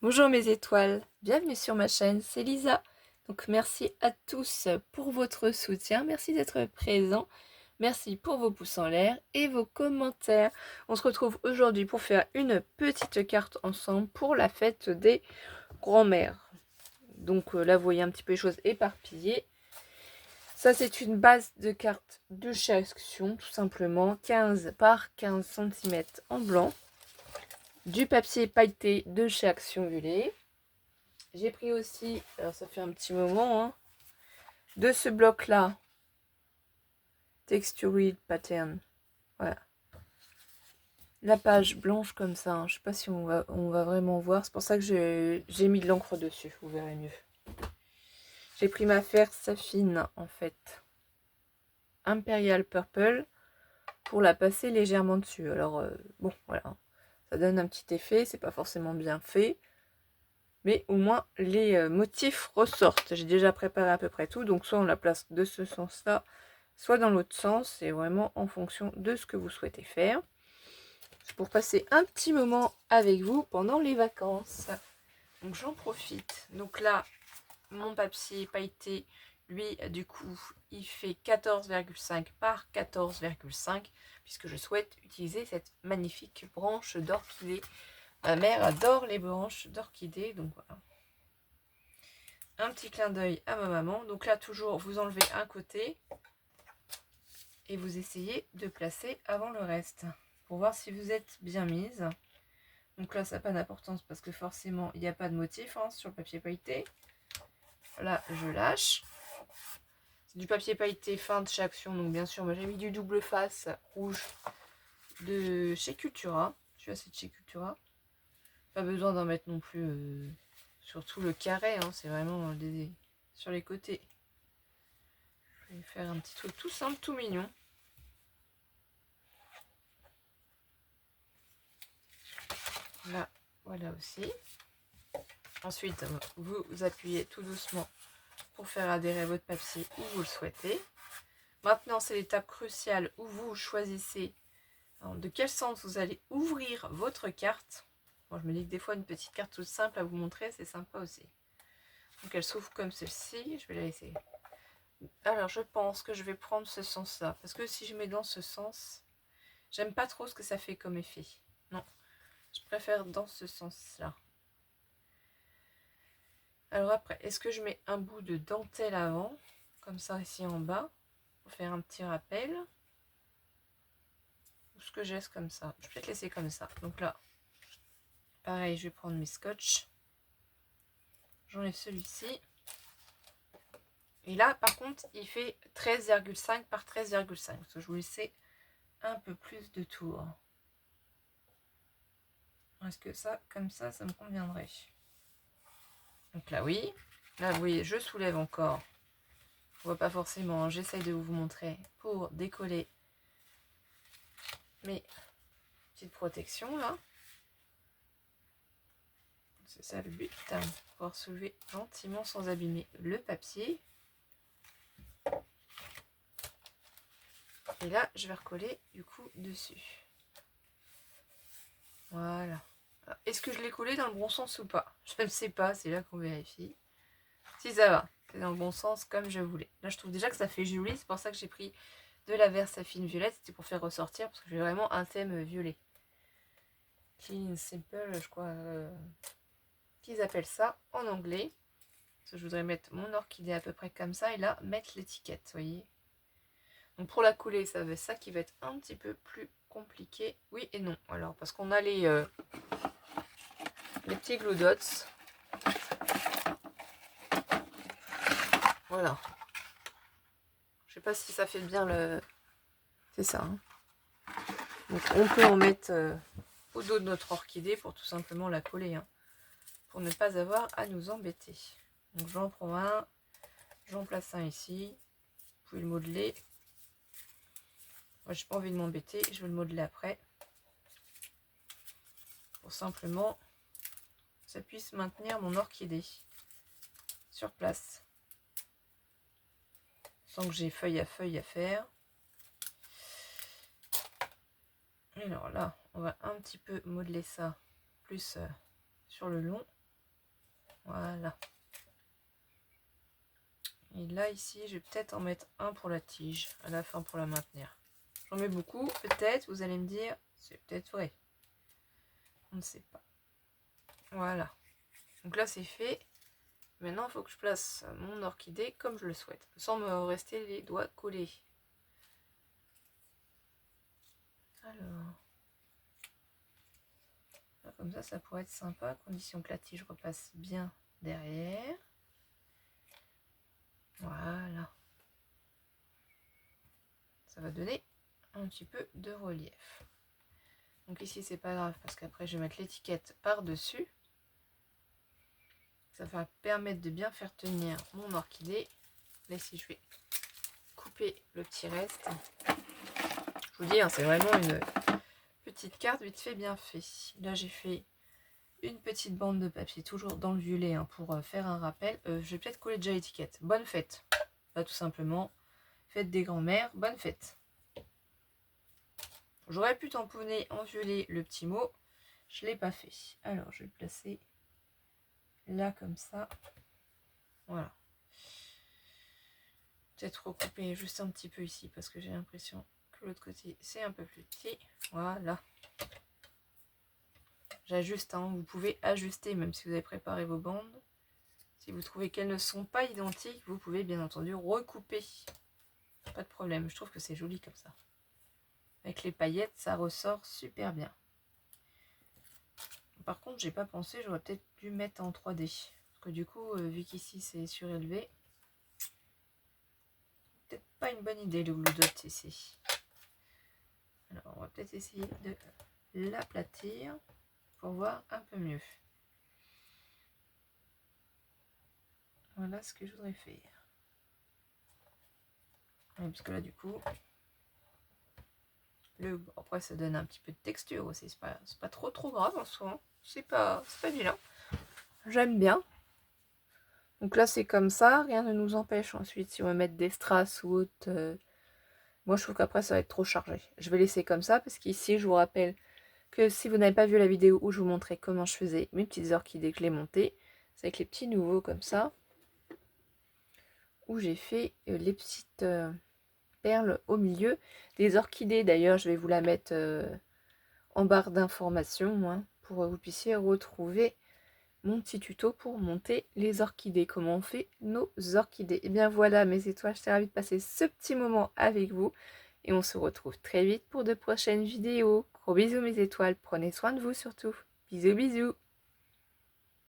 Bonjour mes étoiles, bienvenue sur ma chaîne, c'est Lisa. Donc merci à tous pour votre soutien, merci d'être présents, merci pour vos pouces en l'air et vos commentaires. On se retrouve aujourd'hui pour faire une petite carte ensemble pour la fête des grands-mères. Donc là vous voyez un petit peu les choses éparpillées. Ça c'est une base de cartes de chaque action, tout simplement, 15 par 15 cm en blanc. Du papier pailleté de chez Action Violet. J'ai pris aussi, alors ça fait un petit moment, hein, de ce bloc-là, Textured Pattern. Voilà. La page blanche comme ça, hein. Je sais pas si on va vraiment voir. C'est pour ça que j'ai mis de l'encre dessus, vous verrez mieux. J'ai pris ma fer Safine, en fait. Imperial Purple, pour la passer légèrement dessus. Alors, bon, voilà. Ça donne un petit effet, c'est pas forcément bien fait. Mais au moins, les motifs ressortent. J'ai déjà préparé à peu près tout, donc soit on la place de ce sens-là, soit dans l'autre sens, c'est vraiment en fonction de ce que vous souhaitez faire. C'est pour passer un petit moment avec vous pendant les vacances. Donc j'en profite. Donc là, mon papier pailleté, lui, du coup, il fait 14,5 par 14,5, puisque je souhaite utiliser cette magnifique branche d'orchidée. Ma mère adore les branches d'orchidée, donc voilà. Un petit clin d'œil à ma maman. Donc là, toujours, vous enlevez un côté et vous essayez de placer avant le reste pour voir si vous êtes bien mise. Donc là, ça n'a pas d'importance parce que forcément, il n'y a pas de motif, hein, sur le papier pailleté. Là, je lâche. C'est du papier pailleté fin de chez Action. Donc bien sûr, moi j'ai mis du double face rouge de chez Cultura. Je suis assez de chez Cultura. Pas besoin d'en mettre non plus sur tout le carré, hein, c'est vraiment sur les côtés. Je vais faire un petit truc tout simple, tout mignon. Là, voilà aussi. Ensuite, vous appuyez tout doucement pour faire adhérer votre papier où vous le souhaitez. Maintenant, c'est l'étape cruciale où vous choisissez de quel sens vous allez ouvrir votre carte. Moi, je me dis que des fois, une petite carte toute simple à vous montrer, c'est sympa aussi. Donc, elle s'ouvre comme celle-ci. Je vais la laisser. Alors, je pense que je vais prendre ce sens-là. Parce que si je mets dans ce sens, j'aime pas trop ce que ça fait comme effet. Non, je préfère dans ce sens-là. Alors après, est-ce que je mets un bout de dentelle avant, comme ça ici en bas, pour faire un petit rappel, ou ce que je laisse comme ça? Je vais peut-être laisser comme ça. Donc là, pareil, je vais prendre mes scotch. J'enlève celui-ci. Et là, par contre, il fait 13,5 par 13,5. Parce que je vous laissais un peu plus de tours. Est-ce que ça, comme ça me conviendrait? Donc là, oui. Là, vous voyez, je soulève encore. On voit pas forcément. J'essaye de vous montrer pour décoller mes petites protections, là. C'est ça le but, hein, pouvoir soulever gentiment sans abîmer le papier. Et là, je vais recoller du coup dessus. Voilà. Est-ce que je l'ai collé dans le bon sens ou pas? Je ne sais pas, c'est là qu'on vérifie. Si ça va, c'est dans le bon sens comme je voulais. Là, je trouve déjà que ça fait joli, c'est pour ça que j'ai pris de la Versafine violette. C'était pour faire ressortir, parce que j'ai vraiment un thème violet. Clean Simple, je crois qu'ils appellent ça en anglais. Je voudrais mettre mon orchidée à peu près comme ça et là mettre l'étiquette, vous voyez. Donc pour la coller, c'est ça qui va être un petit peu plus compliqué. Oui et non. Alors parce qu'on a les petits glue dots. Voilà. Je sais pas si ça fait bien le. C'est ça. Hein. Donc on peut en mettre au dos de notre orchidée pour tout simplement la coller. Hein, pour ne pas avoir à nous embêter. Donc j'en prends un. J'en place un ici. Vous pouvez le modeler. Moi, j'ai pas envie de m'embêter, je vais le modeler après. Pour simplement que ça puisse maintenir mon orchidée sur place. Sans que j'ai feuille à faire. Et alors là, on va un petit peu modeler ça plus sur le long. Voilà. Et là, ici, je vais peut-être en mettre un pour la tige, à la fin pour la maintenir. J'en mets beaucoup, peut-être, vous allez me dire, c'est peut-être vrai. On ne sait pas. Voilà. Donc là, c'est fait. Maintenant, il faut que je place mon orchidée comme je le souhaite, sans me rester les doigts collés. Alors, comme ça pourrait être sympa, à condition que la tige repasse bien derrière. Voilà. Ça va donner un petit peu de relief. Donc ici, c'est pas grave, parce qu'après, je vais mettre l'étiquette par-dessus. Ça va permettre de bien faire tenir mon orchidée. Là, ici, je vais couper le petit reste. Je vous dis, hein, c'est vraiment une petite carte vite fait, bien fait. Là, j'ai fait une petite bande de papier, toujours dans le violet, hein, pour faire un rappel. Je vais peut-être coller déjà l'étiquette. Bonne fête. Là, tout simplement, fête des grands-mères, bonne fête. J'aurais pu tamponner en violet le petit mot. Je ne l'ai pas fait. Alors, je vais le placer là, comme ça. Voilà. Peut-être recouper juste un petit peu ici, parce que j'ai l'impression que l'autre côté, c'est un peu plus petit. Voilà. J'ajuste, hein. Vous pouvez ajuster, même si vous avez préparé vos bandes. Si vous trouvez qu'elles ne sont pas identiques, vous pouvez bien entendu recouper. Pas de problème, je trouve que c'est joli comme ça. Avec les paillettes, ça ressort super bien. Par contre, j'ai pas pensé, j'aurais peut-être dû mettre en 3D. Parce que du coup, vu qu'ici c'est surélevé, peut-être pas une bonne idée le glue dot ici. Alors, on va peut-être essayer de l'aplatir pour voir un peu mieux. Voilà ce que je voudrais faire. Ouais, parce que là, du coup, après, ça donne un petit peu de texture aussi. C'est pas trop grave en soi. Hein. C'est pas vilain. J'aime bien. Donc là, c'est comme ça. Rien ne nous empêche ensuite, si on va mettre des strass ou autre. Moi, je trouve qu'après, ça va être trop chargé. Je vais laisser comme ça parce qu'ici, je vous rappelle que si vous n'avez pas vu la vidéo où je vous montrais comment je faisais mes petites orchidées que je les montées, c'est avec les petits nouveaux comme ça, où j'ai fait les petites perles au milieu. Des orchidées, d'ailleurs, je vais vous la mettre en barre d'informations, hein, pour que vous puissiez retrouver mon petit tuto pour monter les orchidées, comment on fait nos orchidées. Et bien voilà mes étoiles, j'étais ravie de passer ce petit moment avec vous et on se retrouve très vite pour de prochaines vidéos. Gros bisous mes étoiles, prenez soin de vous surtout. Bisous bisous.